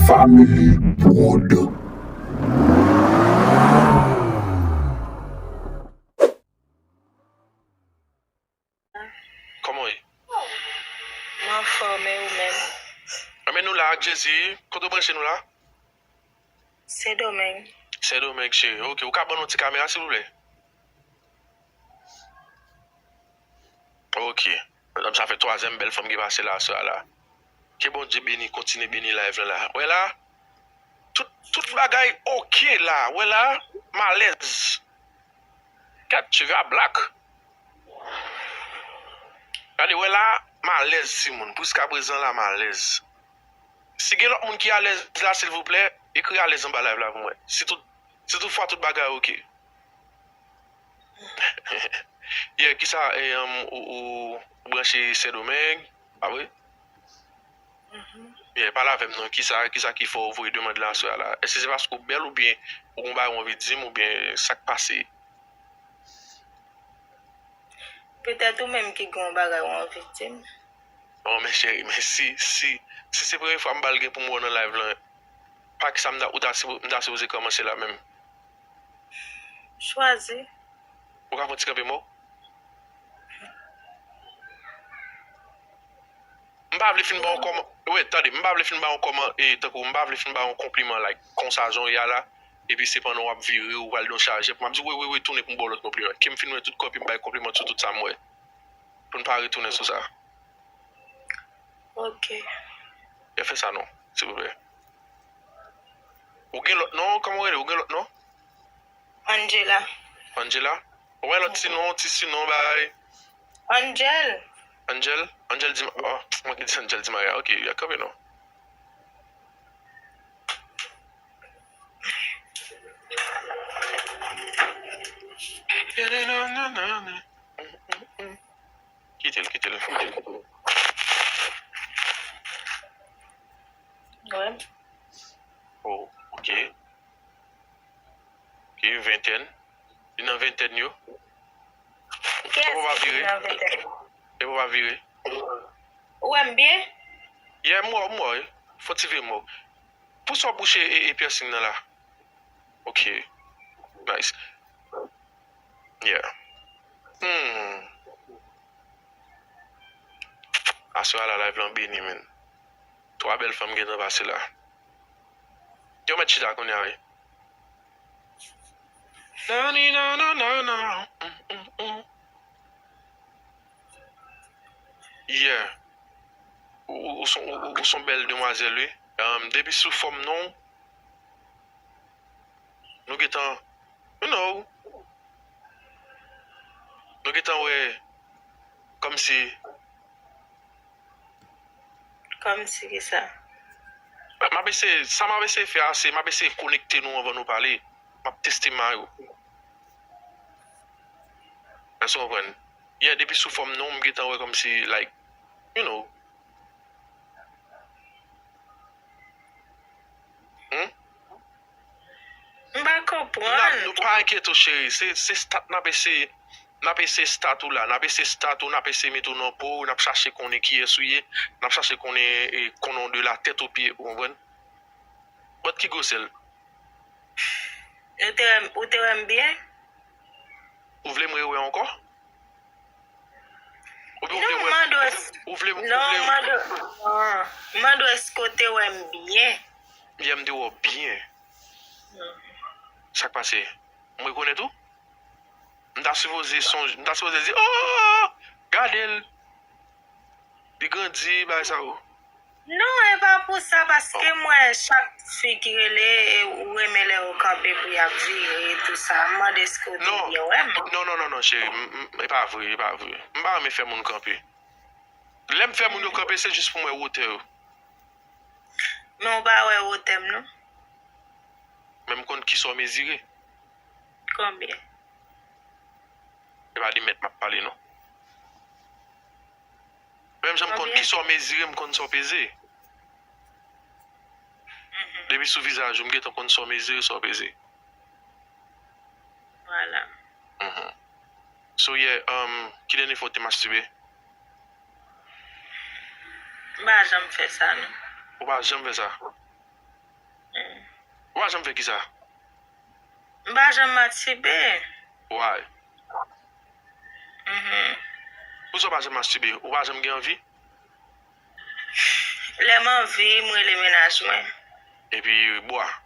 Family Board. Comment est? Mwen fome ou men. Mais nous là, Jesse, quand on branche nous là? Se domen. C'est dommage, chérie. Ok, vous avez une petite caméra, s'il vous plaît? Ok. Donc, ça fait troisième belle femme qui passe là, ça là. Que bon Dieu béni, continue béni live là. Ouais là, tout bagaille ok là. Ouais là, malaise. Quand tu vas black. Allez, ouais là, malaise, Simon. Jusqu'à présent là, malaise. Si il y a l'autre monde qui est à l'aise là, s'il vous plaît, écris à l'aise en bas live là pour moi. Si toutefois tout bagaille ok. Yeah, qui ça, ou branché Saint-Domingue, ah oui? Yeah, pas là avec nous, qui ça qu'il faut vous demander là, ça là. Est-ce que c'est parce que belle ou bien, ou on va envie de dire, ou bien, ça qui passe? Petet ou menm ki gon bagay ou an victime. Non, mais chérie, mais si c'est la première fois que je pour moi dans live là, pas que ça m'a supposé commencer là même. Chwazi. Ou ka petit camper moi? M'pa vle fin ba on comment. Ouais, attendez, m'pa vle fin ba on comment et tant que m'pa vle fin ba un compliment like comme ça Jean ya là et puis c'est pendant on va virer ou va le charger. M'a dit oui tourner pour bon l'autre compliment. Qui me filme tout copie m'pa compliment sur tout ça moi. Pour ne pas retourner sur ça. Ok. Et fait ça non, s'il vous plaît. Ou gen l'autre non, comment est ou gen l'autre non? Angela. Angela? Ouais l'autre sinon bye. Angel. Angel dit oh, moi qui dis Angel dit Maria. OK, il y a quand même non. Quittez-le. Ouais. Oh, ok. Ok, vingtaine. Une vingtaine, yo. Qu'est-ce On va que virer. tu as fait? Et on va virer. Ou aime bien? Yeah, moi, faut tirer moi. Pour son boucher et piercing là. Ok. Nice. Yeah. Aswa la live lan béni, men. Trois belles femmes qui sont passées là. Yo, met chita qu'on y a. Non. Yeah. Ou sont belles demoiselles, oui. Depuis sous forme non, nous getan, you know, nous getan ouais, comme si, Comme si ki sa. ça m'a essayé faire assez, m'a essayé connecter nous avant nous parler, m'a testé Mario. Est-ce que vous comprenez? Yeah, depuis sous forme non, nous getan ouais comme si, like, you know. Mba kompran. Nous pas inquiéter chérie, c'est stat n'a essayé stat ou là, n'a essayé stat ou n'a essayé mettre non pour, n'a cherché qu'on est qui est souillé, n'a cherché qu'on est qu'on de la tête aux pieds, vous comprenez? What qui go sel? Ou te aime bien? Vous voulez me revoir encore? Ou bien Non, mando vous voulez mando esko te ou aime bien? bien me dire bien. Ça passe. Moi connais tout? M'ta supposé dire oh, regardez. Il grandit bah ça. Non, e pa pou sa, paske mwen chak fi ki rele ou eme le ou kampe pou yap vire et tout sa. Mwen desko te bien wèm. Non, chérie. C'est pas vrai. M'pa me faire mon camper. L'aime faire mon camper, c'est juste pour moi hauteur. Non, ba wè ou tem nou? Même quand qui sont mesurés. Combien? Je vais dire mettre ma parler non. Même j'aime quand qui sont mesurés, me quand sont pesés. Depuis sous visage, je me quand quand sont mesurés, sont pesés. Voilà. So yeah, qui dernier faut te masturber? Ba jam fè sa nou. Ou pas jamais faire ça. Ou pas jamais faire qui ça? Mba jan matibe. Ouais. Ou ça pas jamais masturber? Ou pas jamais gagner envie? Leman vi mwen le menaj mwen. Et puis boire.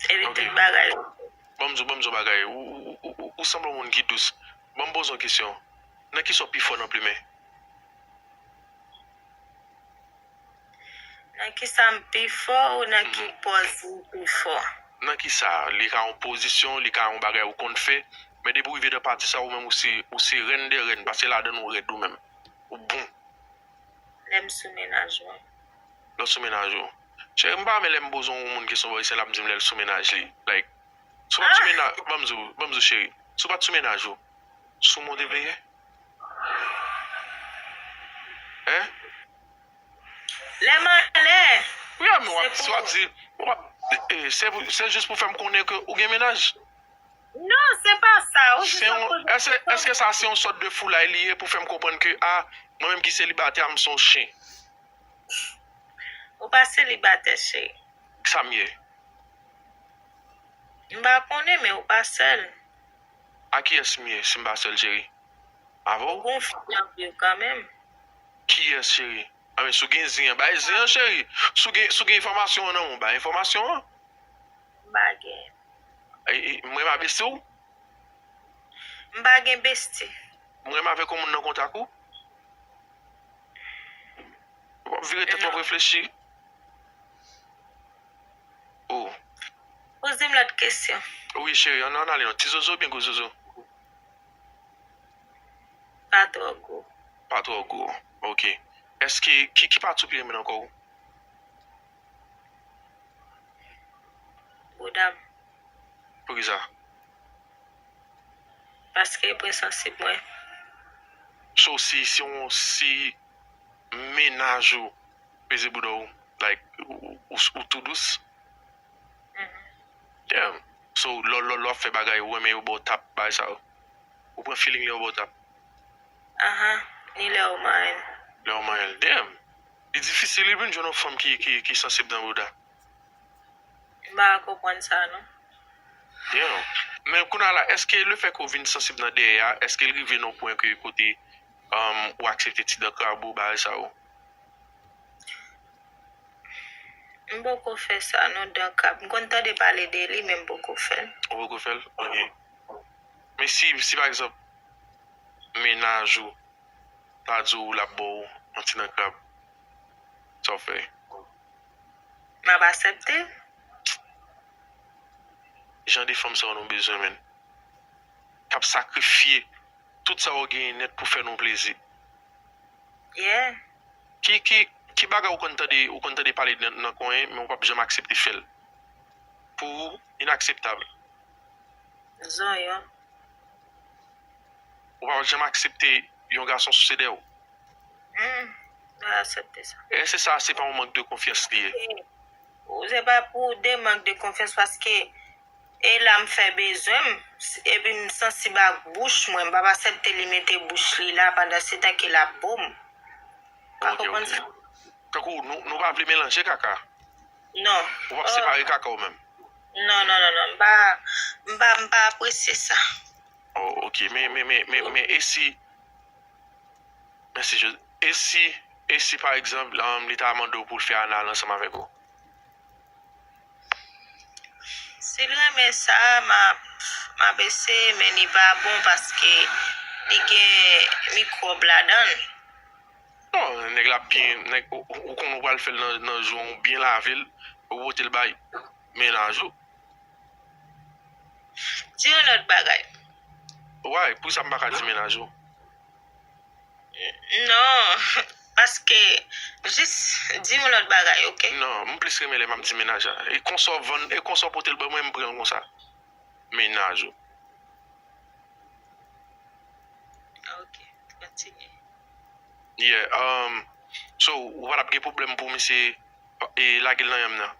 Evi Ok. tout bagay. Bon bagay. Ou semble un monde qui douce. Bon me pose une question. Nan qui sont plus fort dans plus mais? Nan ki sa mpi fo ou nan ki pozi mpi fo? Nan qui ça? Li ka en position, li ka en bagay ou qu'on fait. Mais depuis arriver de partir ça ou même aussi reine de reine parce que là dedans ou red ou même. Ou bon. Lem sou menaj mwen. Le sous-ménage. Je ne sais pas, mais les gens qui qui sont ici, là, me disent le sous-ménage. Like, sous pas sous-ménage, bamzou chéri. Sous pas sous-ménage, sous mon déveillé. Hein? Leman le. Oui, mais soit dit, c'est juste pour faire me connaître que ou gen ménage. Non, se pa sa. Ou se sa pose. Est-ce que ça c'est une sorte de fou là lié pour faire me comprendre que ah, moi-même qui célibataire, je son chien. Ou pa selibate che. Ça mieux. Mba konen men ou pa sel. À qui est-ce mieux, si m'ba seul chéri? À Ou vous? gon fiyan vyo kamem. Qui est chéri? Ah mais sou gen zin, bah zin chéri. Sou gen information non, bah information. Mba gen. Moi m'a besti ou? Mba gen besti. Moi m'a avec comme nan contact ou? Vire tête pour réfléchir. Oh. Pose m lot kesyon. Oui chéri, on allé non. Ti zozo bien go zozo. Pa tro go. Pas trop go. OK. Est-ce que qui pas tout pire encore? Boudam. Pour qui ça? Paske pou sensib mwen. So si ménage ou pese boudou like ou tout douce. Yeah. So lo fait bagay ou mais ou bo tap bay ça. Ou prend feeling li ou bo tap. Aha. Ni le ou man. Le ou man, damn. C'est difficile de jouer une femme qui sensible dans Bouddha. Mba kompon sa non. Yeah. Mais est-ce que le fait qu'on vienne sensible dans derrière, est-ce qu'il arrive au point que côté ou accepter ti de crabou ba ça ou? Mbo ko fe sa non dan kap. Mkonta de pale de li men mbo ko fe. Ou ko fait? OK. Mais si par exemple ménage ou pas ou la beau anti dans crab. Ça fait. Mba ba aksepte. Gens des femmes ça ont besoin men. Cap sacrifier tout ça au gain net pour faire nos plaisir. Yeah. Qui baga ou konta de parler dans coin mais on pas jamais accepter faire. Pour inacceptable. Zon yo. On va jamais accepter un garçon sous ses dents. Mba aksepte sa. Et c'est ça, c'est pas un manque de confiance lié. Ou se pa pou de manque de confiance paske e la m fe bezwen e pi m sensib ak bouche mwen ba aksepte li mette bouche li la pandan se tan ki la boum. Pa kompon sa? Kakou, nous pas vle mélanger kaka. Non. On va séparer kaka ou même. Non. Mba apresye sa. Oh, OK, mais et si par exemple l'état mando pour le faire anal ensemble avec vous. Si l reme sa, ma bese men ni pa bon paske li gen mikrob la dan. Non, nèg la bien, nèg ou qu'on va le faire dans jour bien la ville, ou wote le bail. Ménage. Di yon lot bagay. Ouais, pour ça m'pa di ménage. Non, paske jis di yon lot bagay, ok? Non, m plus remele m'a di ménage. Et consort porter le bain moi me prend comme ça. Ménage. Ok, continue. Yeah, so ou va pas problème pour monsieur et la gueule nan yam nan.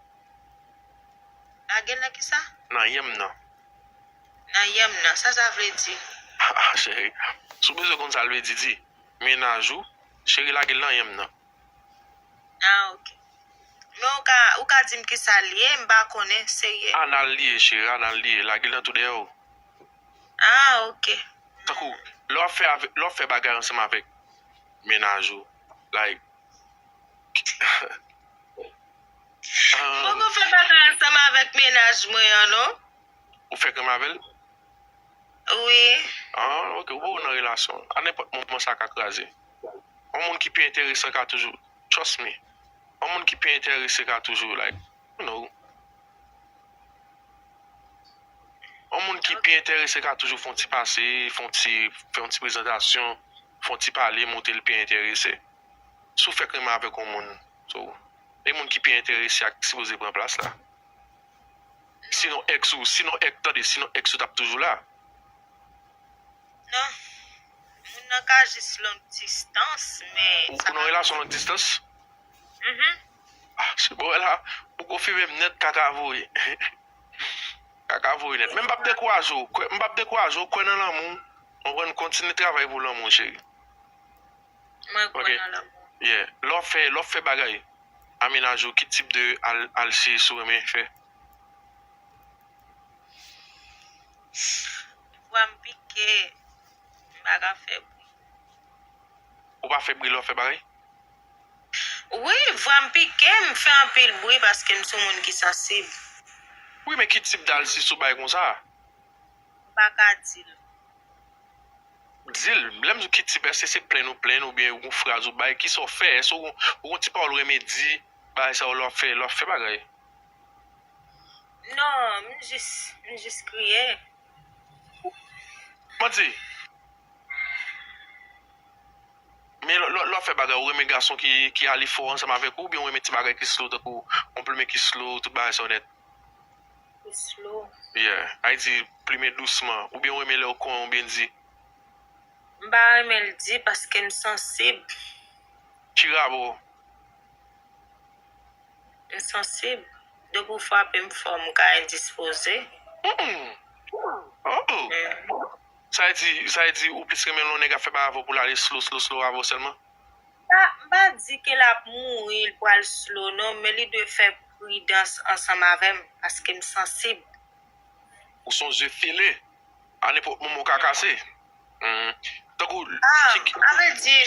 La gen la ki sa? Nan yam nan. Nan yem nan, sa vle di. Ah, chérie. Sou besoin comme ça le dit. Ménage ou chérie la gueule nan yam nan. Ah, ok. ou ka dim ki sa liye, mba konen, seye. Nan liye, chéri, nan liye. La gil nan tout de yo. Ah, ok. Takou, lò fè bagay ansèm avèk menaj ou. Like, Mwen fè bagay ansam avèk menaj mwen, non? ou fè kèm avèl? Oui. Ok, ou nan relasyon. Anèpot moun sa ka krasè. Un moun ki pi interese ka toujou. Trust me. Un moun ki pi interese ka toujou, like, you know. Un moun ki pi interese ka toujou fon ti pase, fè un ti prezentasyon, fon ti pale, monte l pi interese. Sou fè kèm avèk un moun. So, e moun ki pi interese ak si boze pren plas la. Sinon ex ou tap toujou la. Non. Moun nan ka jis long distance, mais... Ou nan relasyon long distance? Se bo la, ou kon fi mèm net kakavoy. Kakavoy net. Mèm mbap dekwajo, kwen nan l'amou, on ren kontine travay pou l'amou, chéri. Mwen kwen nan l'amou. Yeah. Lò fè bagay. Aménajou, ki tip de alsi sou remè fè? Vwa mpike, baga fè bwi. Ou pa fè bri lò fè bagay? Oui, vwa mpike, mfè an pil bwi paske msou moun ki sensib. Oui, men ki tip d'alsi sou bagay kon sa? Baka dil. Dil, blèm zou ki tip se plen ou bien ou fraz ou bagay, ki so fè, ou kon tipa ou remè di, bagay sa ou lò fè bagay? Non, mwen jis kriye. Mwen di? Men lò fè bagay ou reme gason ki ali fò ansam avèk ou bien ou reme ti bagay ki slow tak ou plime ki slow, tout bagay sa honet? Ki slow. Yeah, ay di plime douceman ou bien ou reme lè ou kon ou bien di? Mba reme l di paske m sensib. Ki rabo? M sensib. De pou fwa pe m fò m ka indispose. Sa y di ou plis reme lò nega fè ba avò pou la li slow avò selman? Mba di ke la moun il pou al slow non, me li dwe fè prudence ansam avèm paske m sensib. Ou son je file? Ane pou moun kakase? Takou... Ave di...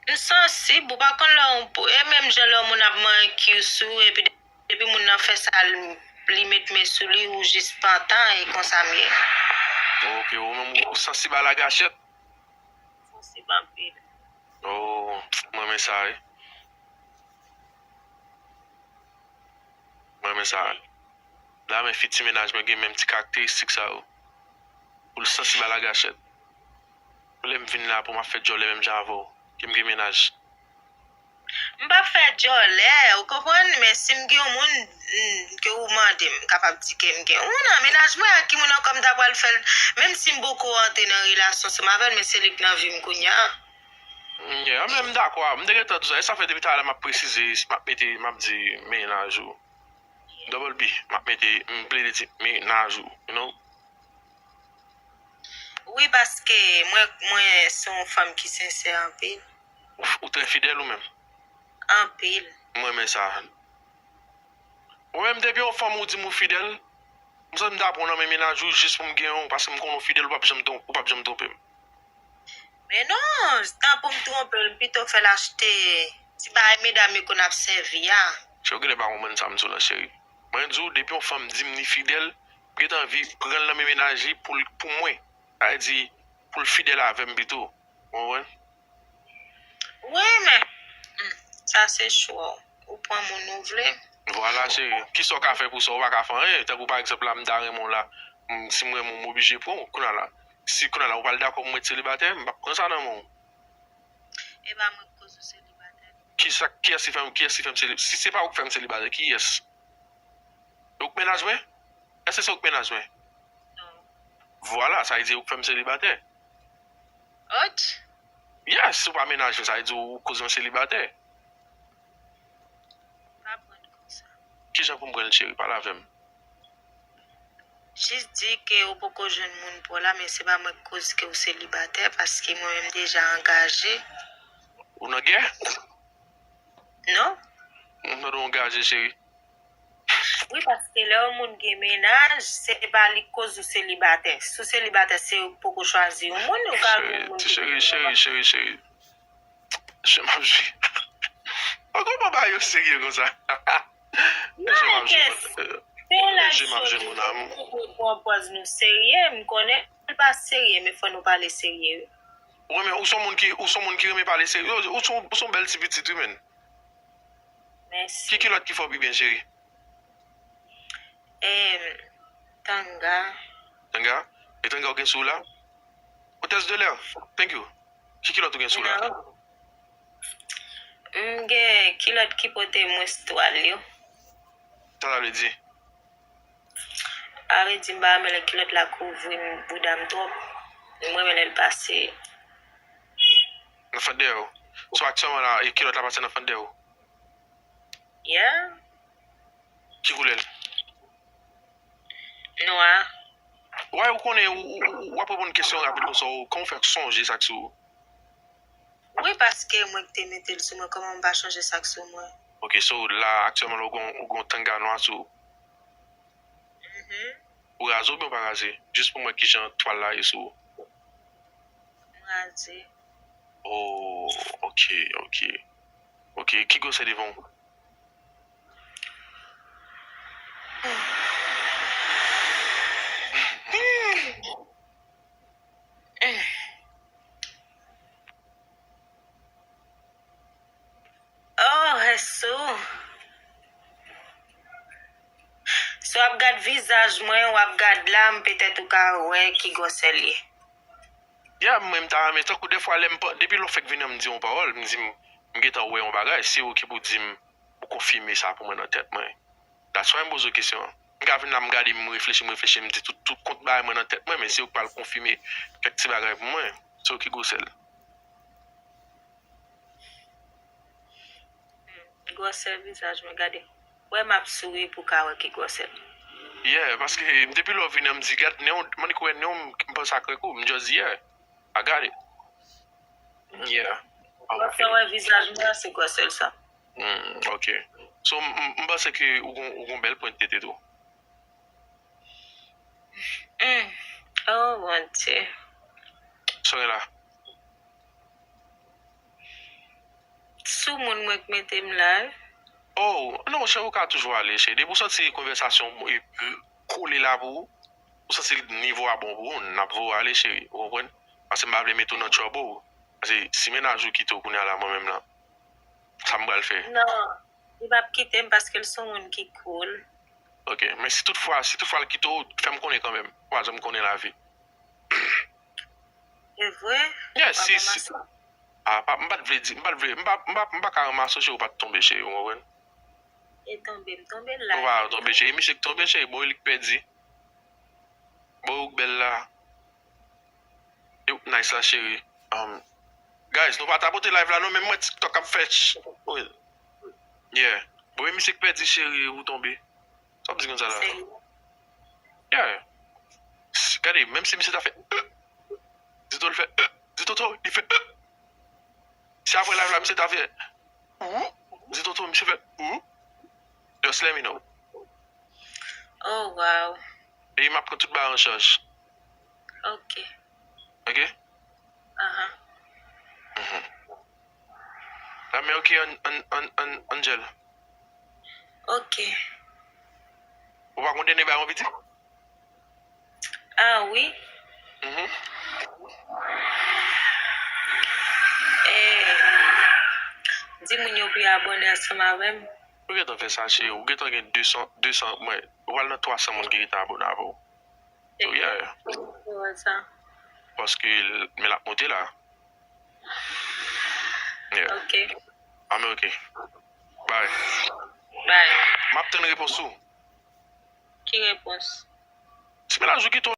M sensib, ou bakon la ou pou... E menm jen la moun ap man ki sou, e pi moun nan fè sa li met me sou li ou jis pantan e konsamye. Ok, ou menm ou sensib a la gachet? Sensib an pil. Oh, mwen men sa e. Mwen men sa e. La men fiti menaj men gen menm ti karakteristik sa ou. Ou l sensib a la gachet. Ou lem vin la pou ma fè jole menm javou. Kim gen menaj. Mba fè jole, ou kopon, men si mge ou moun ke ou mande kapab di ke mge. Ou nan menaj mwen a ki moun an kom dabal fel, menm si mboko ante nan relasyon, se mavel men selik nan vi mkounya. Yeah, mwen mda kwa, mdege tout sa. E sa fè debita la map presize, map di menaj ou. Double B, map mette mple de ti menaj ou, you know? Oui, paske mwen son fam ki sense an pil. Ou tre fidèl ou men? An pil. Mwen men sa. Ou men debi ou fam ou di mou fidèl, mwen sa mda pou nan men menaj ou jist pou mgen ou, paske mkon ou fidèl ou pa jem trompe. Men non, tan pou m trompe, pito fè l'achete, ti ba eme dami kon ap servi ya. Che ou gile ba ou men sa msou la chéri. Mwen djou, depi ou fam di mni fidèl, mwen tan vi pren la men menaji pou mwen. A di, pou l'fidèl avèm bito. Ouwen? Oui, men, sa se chou. Ou pon moun nou vle. Voilà, chéri. Ki so ka fè pou so, wak ka fè. Te pou par exemple la mdare moun la, si mwen moun m'oblige pou, kounan la. Si kounan la, ou pal dako mwen selibate, mbap pren sa nan moun. E ba mwen kouzou selibate. Ki es si fèm selibate? Si se pa ou fèm selibate, ki es? Ouk menaj mwen? Ese se ouk menaj mwen? Voilà, sa y di ou fèm selibate. Ot? Yes, ou pa menaj, sa y di ou kouzon selibate. Pa pren kon sa. Ki jan pou mwen chéri, pala avèm? Jis di ke ou poko jen moun pou la, men se ba mwen kouz ke ou selibate, paske mwen mèm deja angaje. Ou nan gè? Non, engagé, chérie. Oui, parce que là, moun gen ménage, c'est pas li cause ou célibataire. Sous célibataire, c'est pour qu'on choisisse un moun ou ka moun ki Chérie. Je m'abjouis. Comment pas yo sérieux comme ça? Non, qu'est-ce? C'est la Je chose. m'abjouis, mon amour. Pour propose nous sérieux, me connaît pas sérieux, mais faut nous parler sérieux. Oui, mais où sont moun qui remet parler sérieux? Où sont belles petites humaines? Merci. Qui l'autre qui faut bien, chérie? Tanga. Tanga? Et Tanga, aucun sou là? Hôtesse de l'air. Thank you. Qui l'autre aucun sou là? Qui l'autre qui pote moins toile yo? Ça veut dire? Arrête de me mais qui l'autre la couvre boudam trop. Moi, mais elle passe. Dans Fandeo. So actuellement là, et qui l'autre la passe dans Fandeo? Yeah? Qui roule? Noir. Ouais, vous connaissez, ou après une question rapide comme ça, comment faire songer ça sur? Oui, parce que moi, qui te mette le sous moi, comment on va changer ça sur moi? Ok, so là, actuellement, on Tanga noir sur. Ou raso bien pas rasé? Juste pour moi qui j'ai un toile là et sur. Rasé. Oh, ok. Qui gosse devant? Oh, eso. So ap gade visage mwen ou ap gade lam peut-être ou ka ouais qui gosse li. Ya, même temps, mais tant que des fois, depuis le fait que vient me dire une parole, me dit, me get ouais on bagage, c'est ou qui pour dire, pour confirmer ça pour moi dans la tête, moi. That's why je me pose une question. Je viens me regarder, me réfléchir, me dire tout compte bail moi dans la tête, moi, mais c'est ou pas le confirmer quelques petits bagages pour moi. C'est ou qui gosse elle. Gosse visage me gade. Ouais m'a souri pour ka ouais qui gosse. Yeah, parce que depuis le vient me dire, regarde, moi quoi non, me pense à quoi, me just yeah. I got it. Yeah. Okay. Ouais visage moi c'est gosse ça. Ok. So, je pense que vous avez belle point de tête tout. Oh mon Dieu. Soyez là. Sou moun mwen ki metem la. Oh, non, chez vous, toujours aller chez des pour sortir conversation couler là pour ça c'est le niveau à bon pour on n'a pas aller chez vous comprenez parce que m'a veut mettre notre trouble parce que si ménage qui te connaît là moi même là ça me va le faire. Non, il va quitter parce que sont moun qui cool. OK, mais si toutefois le quitte fait me connaître quand même. Moi je me connais la vie. C'est vrai? Yeah, si. Ah, m'pas dire, m'pas carrément associer ou pas tomber chez vous comprenez. Et tomber là. On va tomber chez monsieur tomber chez bon il perdu. Bon belle là. Nice là chérie. Guys, nous pas tapoter live là non mais moi TikTok a fait. Yeah. Bon monsieur perdu chérie vous tomber. Ça me dit comme ça là. Yeah. Regardez, même si monsieur t'a fait dis toi le fait dis toi il fait si après live là monsieur t'a fait dis toi monsieur fait just let me know. Oh wow. Et il m'a pris tout bas en charge. OK. OK? Ah, mais OK, Angel. OK. Vous va continuer à envie? Ah oui. Dis-moi nous puis abonner ensemble avec. Vous avez fait ça chez vous. Vous avez 200, ouais. Vous avez 300 personnes qui sont abonnés à vous. So, yeah. Ça. Parce que, mais la montée là. Yeah. OK. Ah, mais OK. Bye. Bye. M'attends une réponse. Qui réponse? C'est là, je quitte